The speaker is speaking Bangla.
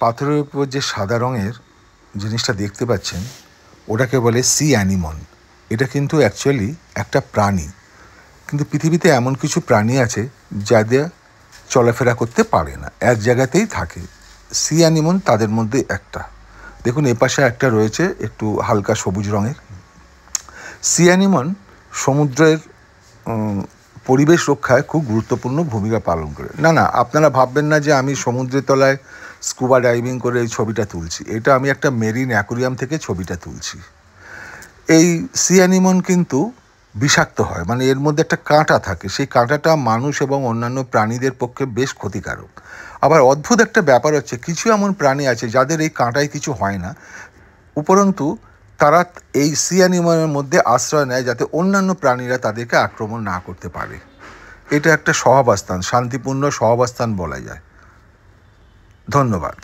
পাথরের উপর যে সাদা রঙের জিনিসটা দেখতে পাচ্ছেন ওটাকে বলে সি অ্যানিমন। এটা কিন্তু অ্যাকচুয়ালি একটা প্রাণী, কিন্তু পৃথিবীতে এমন কিছু প্রাণী আছে যাদের চলাফেরা করতে পারে না, এক জায়গাতেই থাকে। সি অ্যানিমন তাদের মধ্যে একটা। দেখুন এপাশে একটা রয়েছে একটু হালকা সবুজ রঙের। সি অ্যানিমন সমুদ্রের পরিবেশ রক্ষায় খুব গুরুত্বপূর্ণ ভূমিকা পালন করে। না, আপনারা ভাববেন না যে আমি সমুদ্রের তলায় স্কুবা ডাইভিং করে এই ছবিটা তুলছি। এটা আমি একটা মেরিন অ্যাকোরিয়াম থেকে ছবিটা তুলছি। এই সি অ্যানিমন কিন্তু বিষাক্ত হয়, মানে এর মধ্যে একটা কাঁটা থাকে, সেই কাঁটাটা মানুষ এবং অন্যান্য প্রাণীদের পক্ষে বেশ ক্ষতিকারক। আবার অদ্ভুত একটা ব্যাপার হচ্ছে, কিছু এমন প্রাণী আছে যাদের এই কাঁটায় কিছু হয় না, উপরন্তু তারা এই সি অ্যানিমনের মধ্যে আশ্রয় নেয় যাতে অন্যান্য প্রাণীরা তাদেরকে আক্রমণ না করতে পারে। এটা একটা সহাবস্থান, শান্তিপূর্ণ সহাবস্থান বলা যায়। ধন্যবাদ।